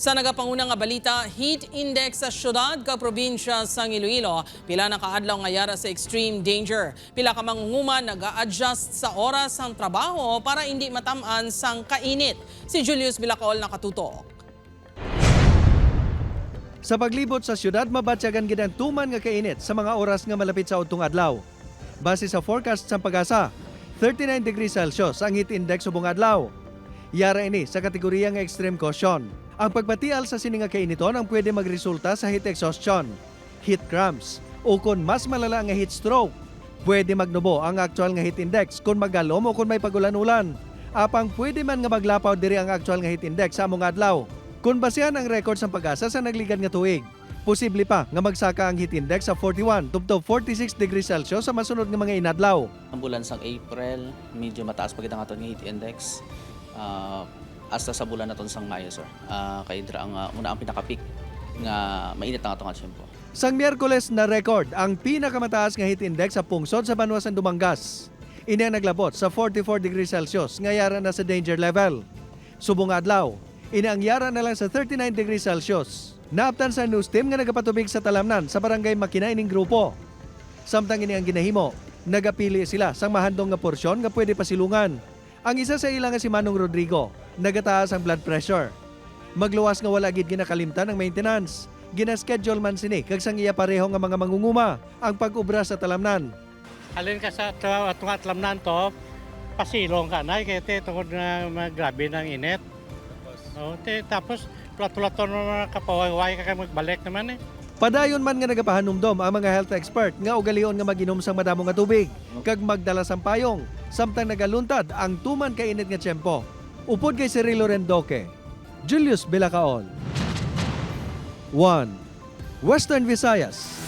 Sa nagapangunang nga balita, heat index sa syudad ka probinsya sa Iloilo, pila na kaadlaw nga yara sa extreme danger. Pila ka mangunguma nag-a-adjust sa oras ng trabaho para hindi matamaan sang kainit. Si Julius Bilacol nakatutok. Sa paglibot sa syudad, mabatyagan gid ang tuman nga kainit sa mga oras nga malapit sa udtong adlaw. Base sa forecast sa Pag-asa, 39 degrees Celsius ang heat index subong adlaw. Yara ini sa kategorya nga extreme caution. Ang pagpatial sa sini nga kainiton ang pwede magresulta sa heat exhaustion, heat cramps, o kung mas malala nga heat stroke. Pwede magnubo ang actual nga heat index kung magalom o kung may pagulan-ulan. Apang pwede man nga maglapaw diri ang actual nga heat index sa among adlaw. Kung basehan ang record sa Pag-asa sa nagligad nga tuig, posible pa nga magsaka ang heat index sa 41 to 46 degrees Celsius sa masunod nga mga inadlaw. Ang bulan sang April, medyo mataas pa kita nga itong heat index. Hasta sa bulan na itong sang Mayo, sir. Kaya dira ang una ang pinaka-peak nga mainit ang atong tiyempo. Sang Miyerkules na record ang pinakamataas nga heat index sa pungsod sa Banwasan, Dumangas. Ini ang naglabot sa 44 degrees Celsius nga yara na sa danger level. Subong adlaw, ini ang yara na lang sa 39 degrees Celsius. Naaptan sa news team nga nagapatubig sa talamnan sa barangay Makina ining grupo. Samtang ini ang ginahimo, nagapili sila sang mahandong nga porsyon nga pwede pasilungan. Ang isa sa ilang nga si Manong Rodrigo, nagataas ang blood pressure. Magluwas nga wala gid ginakalimtan ang maintenance. Gina-schedule man sini kag sang iya pareho nga mga mangunguma ang pag-ubra sa talamnan. Halin ka sa itong atlamnan to, pasilong ka na, kaya tungkol na grabe ng init. Tapos, plato-lato na kapaway ka magbalik naman eh. Padayon man nga nagapahanumdom ang mga health expert nga ugalion nga maginom sang madamo nga tubig kag magdala sang payong samtang nagaluntad ang tuman ka init nga tiyempo. Upod kay Cirilo Rendoque, Julius Bilacol. 1. Western Visayas.